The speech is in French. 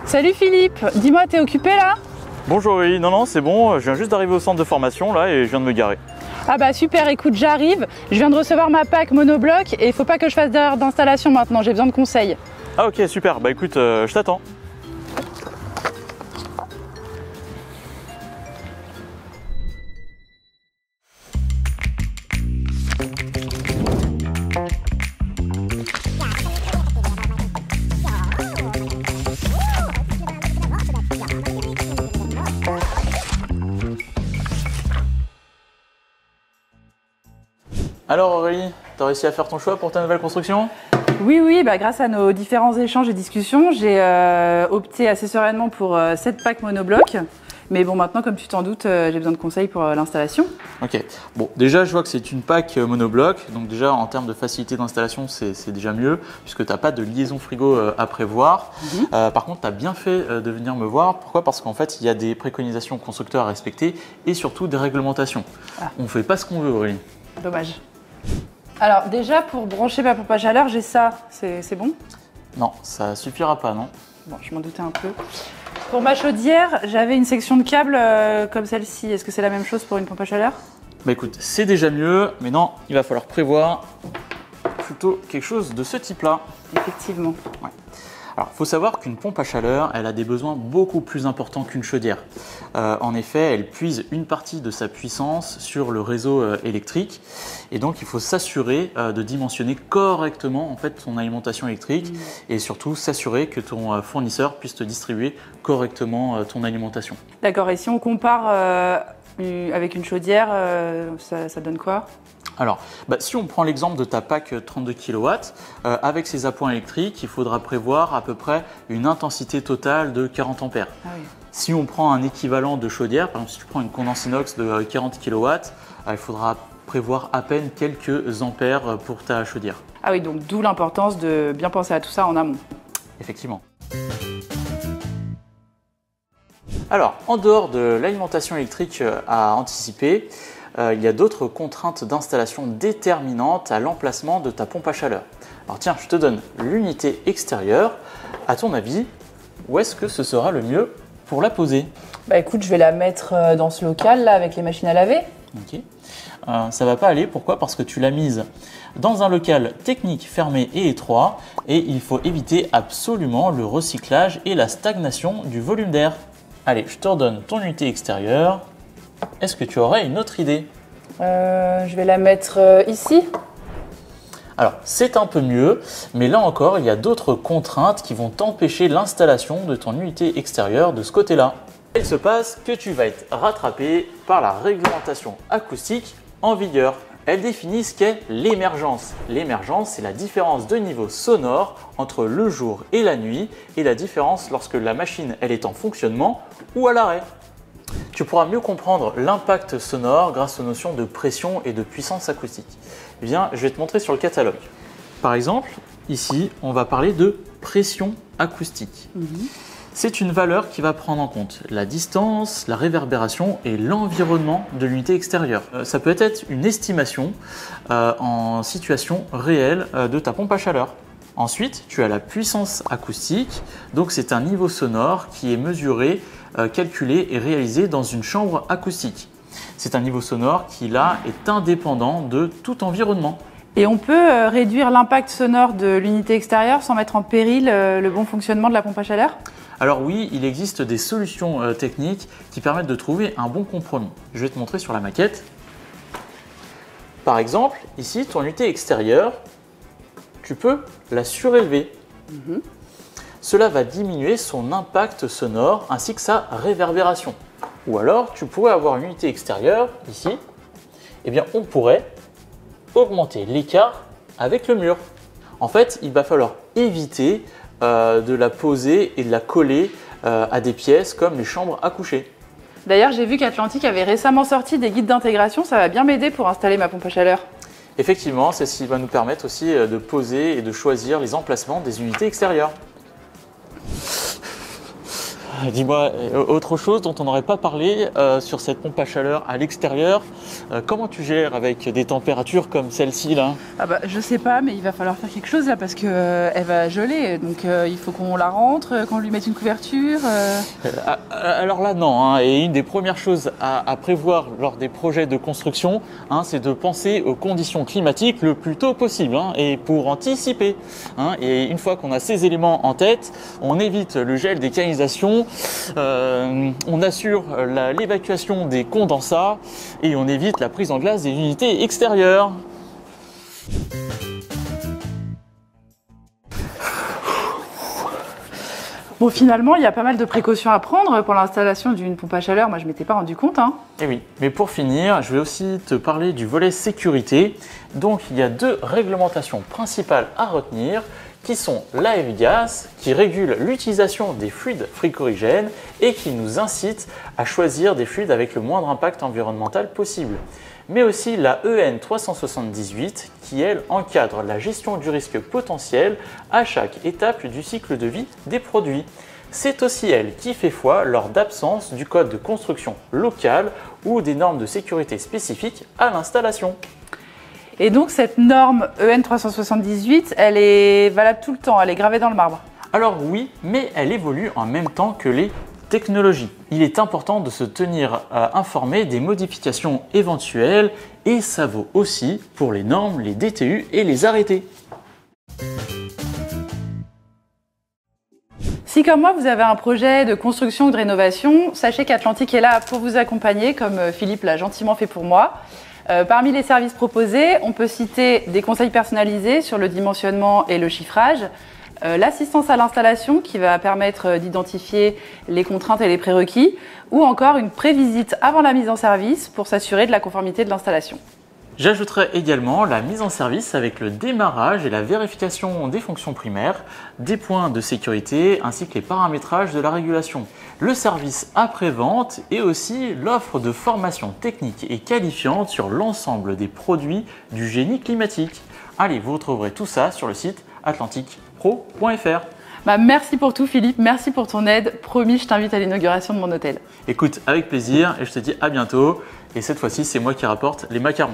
Salut Philippe, dis-moi, t'es occupé là? Bonjour Aurélie, non c'est bon, je viens juste d'arriver au centre de formation là et je viens de me garer. Ah bah super, écoute, j'arrive, je viens de recevoir ma PAC monobloc et il faut pas que je fasse d'erreur d'installation maintenant, j'ai besoin de conseils. Ah ok super, bah écoute, je t'attends. Alors Aurélie, t'as réussi à faire ton choix pour ta nouvelle construction? Oui, bah grâce à nos différents échanges et discussions, j'ai opté assez sereinement pour cette PAC monobloc. Mais bon, maintenant, comme tu t'en doutes, j'ai besoin de conseils pour l'installation. Ok, bon déjà je vois que c'est une PAC monobloc, donc déjà en termes de facilité d'installation c'est déjà mieux puisque tu n'as pas de liaison frigo à prévoir. Par contre tu as bien fait de venir me voir, pourquoi? Parce qu'en fait il y a des préconisations constructeurs à respecter et surtout des réglementations. On ne fait pas ce qu'on veut Aurélie. Dommage. Alors déjà pour brancher ma pompe à chaleur, j'ai ça, c'est bon? Non, ça suffira pas, non? Bon, je m'en doutais un peu. Pour ma chaudière, j'avais une section de câble comme celle-ci. Est-ce que c'est la même chose pour une pompe à chaleur? Bah écoute, c'est déjà mieux, mais non, il va falloir prévoir plutôt quelque chose de ce type-là. Effectivement. Ouais. Alors, il faut savoir qu'une pompe à chaleur, elle a des besoins beaucoup plus importants qu'une chaudière. En effet, elle puise une partie de sa puissance sur le réseau électrique et donc il faut s'assurer de dimensionner correctement en fait, ton alimentation électrique et surtout s'assurer que ton fournisseur puisse te distribuer correctement ton alimentation. D'accord, et si on compare avec une chaudière, ça donne quoi? Alors, si on prend l'exemple de ta PAC 32 kW, avec ses appoints électriques, il faudra prévoir à peu près une intensité totale de 40 ampères. Ah oui. Si on prend un équivalent de chaudière, par exemple si tu prends une condense inox de 40 kW, il faudra prévoir à peine quelques ampères pour ta chaudière. Ah oui, donc d'où l'importance de bien penser à tout ça en amont. Effectivement. Alors, en dehors de l'alimentation électrique à anticiper, il y a d'autres contraintes d'installation déterminantes à l'emplacement de ta pompe à chaleur. Alors tiens, je te donne l'unité extérieure. À ton avis, où est-ce que ce sera le mieux pour la poser? Bah écoute, je vais la mettre dans ce local là avec les machines à laver. Ok. Ça va pas aller, pourquoi? Parce que tu l'as mise dans un local technique fermé et étroit et il faut éviter absolument le recyclage et la stagnation du volume d'air. Allez, je te redonne ton unité extérieure. Est-ce que tu aurais une autre idée? Je vais la mettre ici. Alors, c'est un peu mieux, mais là encore, il y a d'autres contraintes qui vont t'empêcher l'installation de ton unité extérieure de ce côté-là. Il se passe que tu vas être rattrapé par la réglementation acoustique en vigueur. Elle définit ce qu'est l'émergence. L'émergence, c'est la différence de niveau sonore entre le jour et la nuit et la différence lorsque la machine elle est en fonctionnement ou à l'arrêt. Tu pourras mieux comprendre l'impact sonore grâce aux notions de pression et de puissance acoustique. Eh bien, je vais te montrer sur le catalogue. Par exemple, ici, on va parler de pression acoustique. C'est une valeur qui va prendre en compte la distance, la réverbération et l'environnement de l'unité extérieure. Ça peut être une estimation en situation réelle de ta pompe à chaleur. Ensuite, tu as la puissance acoustique, donc c'est un niveau sonore qui est mesuré, calculé et réalisé dans une chambre acoustique. C'est un niveau sonore qui là est indépendant de tout environnement. Et on peut réduire l'impact sonore de l'unité extérieure sans mettre en péril le bon fonctionnement de la pompe à chaleur? Alors oui, il existe des solutions techniques qui permettent de trouver un bon compromis. Je vais te montrer sur la maquette. Par exemple, ici, ton unité extérieure, tu peux la surélever. Cela va diminuer son impact sonore ainsi que sa réverbération. Ou alors, tu pourrais avoir une unité extérieure, ici, eh bien on pourrait augmenter l'écart avec le mur. En fait, il va falloir éviter de la poser et de la coller à des pièces comme les chambres à coucher. D'ailleurs, j'ai vu qu'Atlantic avait récemment sorti des guides d'intégration, ça va bien m'aider pour installer ma pompe à chaleur. Effectivement, c'est ce qui va nous permettre aussi de poser et de choisir les emplacements des unités extérieures. Dis-moi, autre chose dont on n'aurait pas parlé sur cette pompe à chaleur à l'extérieur, Comment tu gères avec des températures comme celle-ci là? Ah bah, je sais pas, mais il va falloir faire quelque chose là parce que elle va geler. Donc il faut qu'on la rentre, qu'on lui mette une couverture. Alors là, non. Hein. Et une des premières choses à prévoir lors des projets de construction, hein, c'est de penser aux conditions climatiques le plus tôt possible hein, et pour anticiper. Hein. Et une fois qu'on a ces éléments en tête, on évite le gel des canalisations, on assure l'évacuation des condensats et on évite la prise en glace des unités extérieures. Bon, finalement, il y a pas mal de précautions à prendre pour l'installation d'une pompe à chaleur. Moi, je ne m'étais pas rendu compte. Hein. Et oui, mais pour finir, je vais aussi te parler du volet sécurité. Donc, il y a 2 réglementations principales à retenir qui sont l'AF-GAS, qui régule l'utilisation des fluides frigorigènes et qui nous incite à choisir des fluides avec le moindre impact environnemental possible. Mais aussi la EN 378 qui, elle, encadre la gestion du risque potentiel à chaque étape du cycle de vie des produits. C'est aussi elle qui fait foi lors d'absence du code de construction local ou des normes de sécurité spécifiques à l'installation. Et donc cette norme EN 378, elle est valable tout le temps, elle est gravée dans le marbre. Alors oui, mais elle évolue en même temps que les technologies. Il est important de se tenir informé des modifications éventuelles et ça vaut aussi pour les normes, les DTU et les arrêtés. Si comme moi vous avez un projet de construction ou de rénovation, sachez qu'Atlantic est là pour vous accompagner comme Philippe l'a gentiment fait pour moi. Parmi les services proposés, on peut citer des conseils personnalisés sur le dimensionnement et le chiffrage, l'assistance à l'installation qui va permettre d'identifier les contraintes et les prérequis, ou encore une prévisite avant la mise en service pour s'assurer de la conformité de l'installation. J'ajouterai également la mise en service avec le démarrage et la vérification des fonctions primaires, des points de sécurité ainsi que les paramétrages de la régulation, le service après-vente et aussi l'offre de formation technique et qualifiante sur l'ensemble des produits du génie climatique. Allez, vous retrouverez tout ça sur le site atlanticpro.fr. Merci pour tout Philippe, merci pour ton aide. Promis, je t'invite à l'inauguration de mon hôtel. Écoute, avec plaisir et je te dis à bientôt. Et cette fois-ci, c'est moi qui rapporte les macarons.